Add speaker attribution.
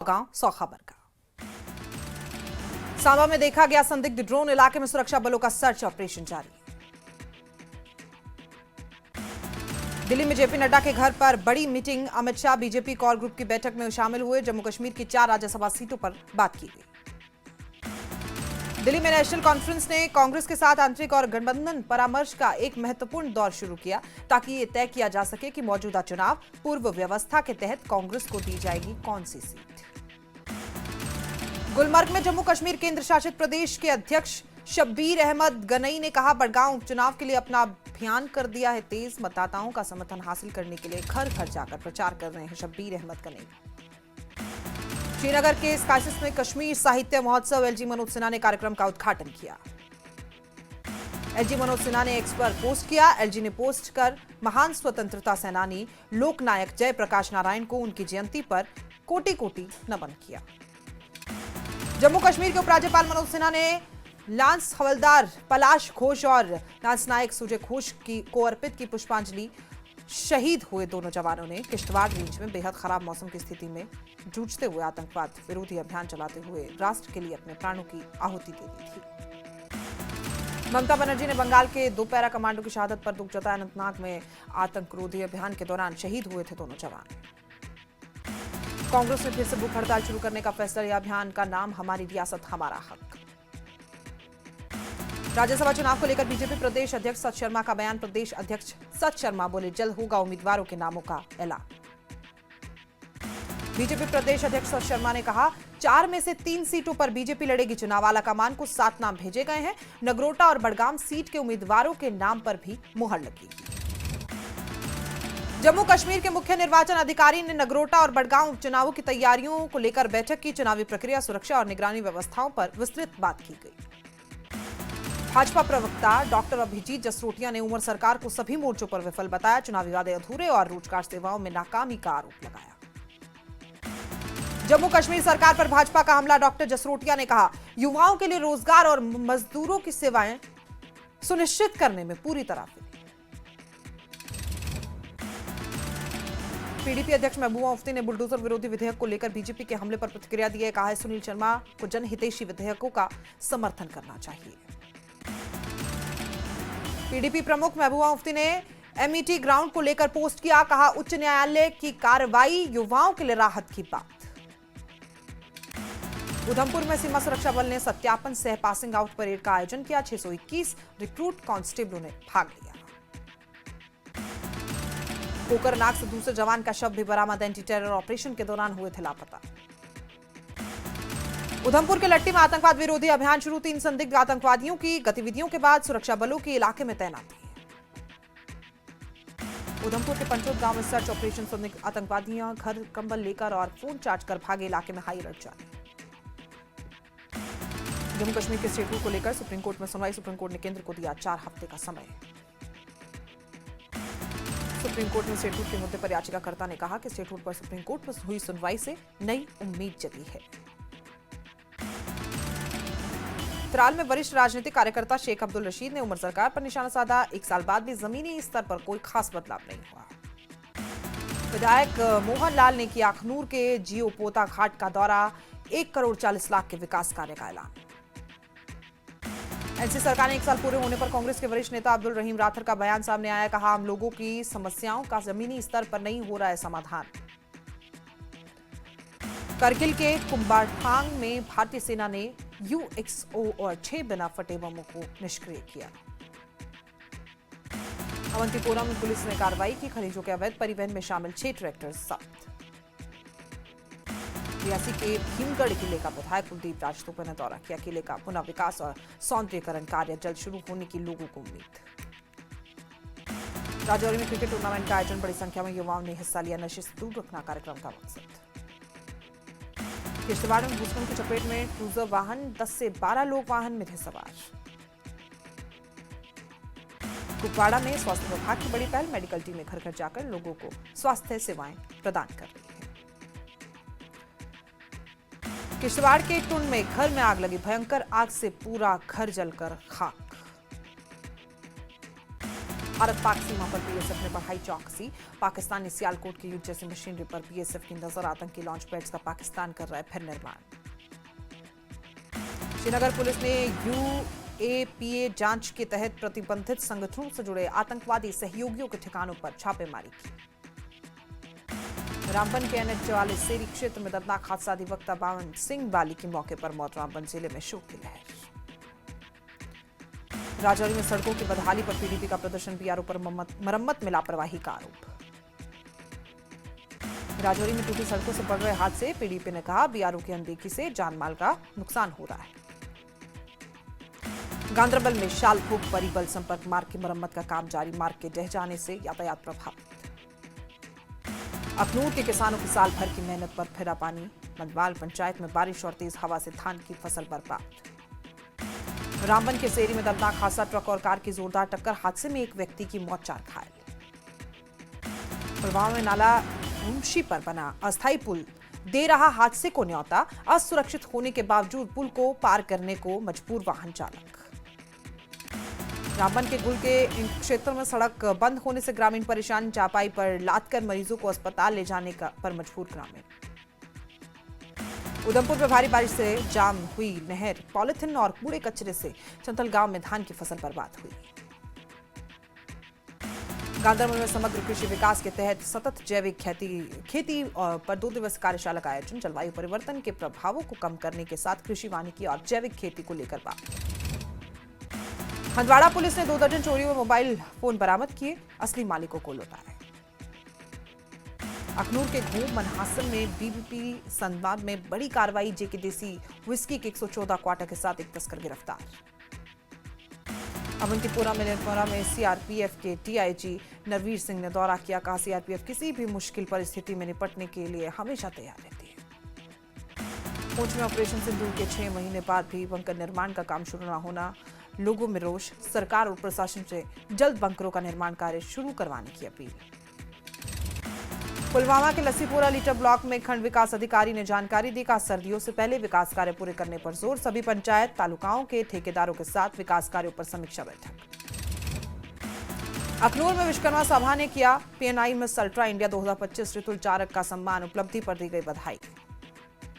Speaker 1: गांव सौ खबर का। सांबा में देखा गया संदिग्ध ड्रोन, इलाके में सुरक्षा बलों का सर्च ऑपरेशन जारी। दिल्ली में जेपी नड्डा के घर पर बड़ी meeting, Amit Shah BJP core group की बैठक में शामिल हुए। जम्मू कश्मीर की 4 राज्यसभा सीटों पर बात की गई। दिल्ली में नेशनल कॉन्फ्रेंस ने कांग्रेस के साथ आंतरिक और गठबंधन परामर्श का एक महत्वपूर्ण दौर शुरू किया, ताकि ये तय किया जा सके कि मौजूदा चुनाव पूर्व व्यवस्था के तहत कांग्रेस को दी जाएगी कौन सी सीट। गुलमर्ग में जम्मू कश्मीर केंद्र शासित प्रदेश के अध्यक्ष शब्बीर अहमद गनई ने कहा, बड़गांव उपचुनाव के लिए अपना अभियान कर दिया है तेज। मतदाताओं का समर्थन हासिल करने के लिए घर घर जाकर प्रचार कर रहे हैं शब्बीर अहमद गनई। श्रीनगर के स्काइसेस में कश्मीर साहित्य महोत्सव, एलजी मनोज सिन्हा ने कार्यक्रम का उद्घाटन किया। एलजी मनोज सिन्हा ने एक्स पर पोस्ट किया। एलजी ने पोस्ट कर महान स्वतंत्रता सेनानी लोकनायक जयप्रकाश नारायण को उनकी जयंती पर कोटि कोटि नमन किया। जम्मू कश्मीर के उपराज्यपाल मनोज सिन्हा ने लांस हवलदार पलाश घोष और लांस नायक सुजय घोष को अर्पित की पुष्पांजलि। शहीद हुए दोनों जवानों ने किश्तवाड़ रेंज में बेहद खराब मौसम की स्थिति में जूझते हुए आतंकवाद विरोधी अभियान चलाते हुए राष्ट्र के लिए अपने प्राणों की आहुति दे दी थी। ममता बनर्जी ने बंगाल के 2 पैरा कमांडो की शहादत पर दुख जताया। अनंतनाग में आतंकरोधी अभियान के दौरान शहीद हुए थे दोनों जवान। कांग्रेस ने फिर से भूख हड़ताल शुरू करने का फैसला लिया। अभियान का नाम हमारी रियासत हमारा हक। राज्यसभा चुनाव को लेकर बीजेपी प्रदेश अध्यक्ष सत शर्मा का बयान। प्रदेश अध्यक्ष सत शर्मा बोले, जल्द होगा उम्मीदवारों के नामों का ऐलान। बीजेपी प्रदेश अध्यक्ष सत शर्मा ने कहा, 4 में से 3 सीटों पर बीजेपी लड़ेगी चुनाव। आलाकमान को 7 नाम भेजे गए हैं। नगरोटा और बड़गाम सीट के उम्मीदवारों के नाम पर भी मुहर लगेगी। जम्मू कश्मीर के मुख्य निर्वाचन अधिकारी ने नगरोटा और बड़गांव उपचुनावों की तैयारियों को लेकर बैठक की। चुनावी प्रक्रिया, सुरक्षा और निगरानी व्यवस्थाओं पर विस्तृत बात की गई। भाजपा प्रवक्ता डॉक्टर अभिजीत जसरोटिया ने उमर सरकार को सभी मोर्चों पर विफल बताया। चुनावी वादे अधूरे और रोजगार सेवाओं में नाकामी का आरोप लगाया। जम्मू कश्मीर सरकार पर भाजपा का हमला। डॉक्टर जसरोटिया ने कहा, युवाओं के लिए रोजगार और मजदूरों की सेवाएं सुनिश्चित करने में पूरी तरह पीडीपी अध्यक्ष महबूबा मुफ्ती ने बुलडोजर विरोधी विधेयक को लेकर बीजेपी के हमले पर प्रतिक्रिया दी है। कहा है, सुनील शर्मा को जनहितैषी विधेयकों का समर्थन करना चाहिए। पीडीपी प्रमुख महबूबा मुफ्ती ने एमईटी ग्राउंड को लेकर पोस्ट किया। कहा, उच्च न्यायालय की कार्रवाई युवाओं के लिए राहत की बात। उधमपुर में सीमा सुरक्षा बल ने सत्यापन सह पासिंग आउट परेड का आयोजन किया। 621 रिक्रूट कांस्टेबलों ने भाग लिया। कोकरनाग से दूसरे जवान का शव भी बरामद। एंटी टेरर ऑपरेशन के दौरान हुए थे लापता। उधमपुर के लट्टी में आतंकवाद विरोधी अभियान शुरू। 3 संदिग्ध आतंकवादियों की गतिविधियों के बाद सुरक्षा बलों की इलाके में तैनाती। उधमपुर के पंचोत गांव में सर्च ऑपरेशन। संदिग्ध आतंकवादियों घर कंबल लेकर और फोन चार्ज कर भागे। इलाके में हाई अलर्ट जारी। जम्मू कश्मीर के स्टेट रूल को लेकर सुप्रीम कोर्ट में सुनवाई। सुप्रीम कोर्ट ने केंद्र को दिया 4 हफ्ते का समय। सुप्रीम कोर्ट में स्टेट रूट के मुद्दे पर याचिकाकर्ता ने कहा कि स्टेट रूट पर सुप्रीम कोर्ट में हुई सुनवाई से नई उम्मीद जगी है। त्राल में वरिष्ठ राजनीतिक कार्यकर्ता शेख अब्दुल रशीद ने उमर सरकार पर निशाना साधा। 1 साल बाद भी जमीनी स्तर पर कोई खास बदलाव नहीं हुआ। विधायक मोहन लाल ने किया अखनूर के जियो पोता घाट का दौरा। 1 करोड़ 40 लाख के विकास कार्य का ऐलान। एनसी सरकार ने 1 साल पूरे होने पर कांग्रेस के वरिष्ठ नेता अब्दुल रहीम राथर का बयान सामने आया। कहा, हम लोगों की समस्याओं का जमीनी स्तर पर नहीं हो रहा है समाधान। करगिल के कुंबाठांग में भारतीय सेना ने यूएक्सओ और 6 बिना फटे बमों को निष्क्रिय किया। अवंतीपोरा में पुलिस ने कार्रवाई की। खनिजों के अवैध परिवहन में शामिल 6 ट्रैक्टर जब्त। रियासी के भीमगढ़ किले का विधायक कुलदीप राजतोपे ने दौरा किया। किले का पुनः विकास और सौंदर्यीकरण कार्य जल्द शुरू होने की लोगों को उम्मीद। राजौरी में क्रिकेट टूर्नामेंट का आयोजन। बड़ी संख्या में युवाओं ने हिस्सा लिया। नशे से दूर रखना कार्यक्रम का मकसद। किश्तवाड़ में भूस्खलन की चपेट में क्रूजर वाहन। 10 से 12 लोग वाहन में थे सवार। कुपवाड़ा में स्वास्थ्य विभाग की बड़ी पहल। मेडिकल टीमें घर घर जाकर लोगों को स्वास्थ्य सेवाएं प्रदान कर रही है। किश्तवाड़ के टुंड में घर में आग लगी। भयंकर आग से पूरा घर जलकर खाक। भारत पाक सीमा पर बीएसएफ ने बढ़ाई चौकसी। पाकिस्तान ने सियालकोट के युद्ध जैसी मशीनरी पर बीएसएफ की नजर। आतंकी लॉन्च पैड्स का पाकिस्तान कर रहा है फिर निर्माण। श्रीनगर पुलिस ने यूएपीए जांच के तहत प्रतिबंधित संगठनों से जुड़े आतंकवादी सहयोगियों के ठिकानों पर छापेमारी की। रामबन के एनएच 44 सेरी क्षेत्र में दर्दनाक हादसा। अधिवक्ता बावन सिंह बाली की मौके पर मौत। रामबन जिले में शोक की लहर। राजौरी में सड़कों की बदहाली पर पीडीपी का प्रदर्शन। बीआरओ पर मरम्मत में लापरवाही का आरोप। राजौरी में टूटी सड़कों से बढ़ रहे हादसे। पीडीपी ने कहा बीआरओ की अनदेखी से जानमाल का नुकसान हो रहा है। गांधरबल में शालभोग परिबल संपर्क मार्ग की मरम्मत का काम जारी। मार्ग के ढह जाने से यातायात प्रभावित। अखनूर के किसानों की साल भर की मेहनत पर फिरा पानी। मंदवाल पंचायत में बारिश और तेज हवा से धान की फसल बर्बाद। रामबन के सेरी में दर्दनाक हादसा। ट्रक और कार की जोरदार टक्कर। हादसे में एक व्यक्ति की मौत, 4 घायल। पुलवामा में नाला मुंशी पर बना अस्थायी पुल दे रहा हादसे को न्योता। असुरक्षित होने के बावजूद पुल को पार करने को मजबूर वाहन चालक। रामबन के गुल के क्षेत्र में सड़क बंद होने से ग्रामीण परेशान। चापाई पर लादकर मरीजों को अस्पताल ले जाने पर मजबूर ग्रामीण। उधमपुर में भारी बारिश से जाम हुई नहर। पॉलिथीन और कूड़े कचरे से चंतल गांव में धान की फसल बर्बाद हुई। गांधरबल में समग्र कृषि विकास के तहत सतत जैविक खेती पर 2 दिवसीय कार्यशाला का आयोजन। जलवायु परिवर्तन के प्रभावों को कम करने के साथ कृषि वानिकी और जैविक खेती को लेकर बात। हंदवाड़ा पुलिस ने 2 दर्जन चोरी हुए मोबाइल फोन बरामद किए। असली मालिकों को लौटाया। अखनूर के घूम मनहासन में बीबीपी संवाद में बड़ी कार्रवाई। जेके देसी विस्की के 114 क्वार्टर के साथ एक तस्कर गिरफ्तार। अवंतीपुरा में सीआरपीएफ के टीआईजी नरवीर सिंह ने दौरा किया। कहा सीआरपीएफ किसी भी मुश्किल परिस्थिति में निपटने के लिए हमेशा तैयार रहती है। पुंछ में ऑपरेशन सिंदूर के 6 महीने बाद भी बंकर निर्माण का काम शुरू न होना। लोगों में रोष। सरकार और प्रशासन से जल्द बंकरों का निर्माण कार्य शुरू करवाने की अपील। पुलवामा के लस्सीपुरा लीटर ब्लॉक में खंड विकास अधिकारी ने जानकारी दी। कहा सर्दियों से पहले विकास कार्य पूरे करने पर जोर। सभी पंचायत तालुकाओं के ठेकेदारों के साथ विकास कार्यों पर समीक्षा बैठक। अखनूर में विश्वकर्मा सभा ने किया पीएनआई में अल्ट्रा इंडिया 2025 ऋतुल चारक का सम्मान। उपलब्धि पर दी गई बधाई।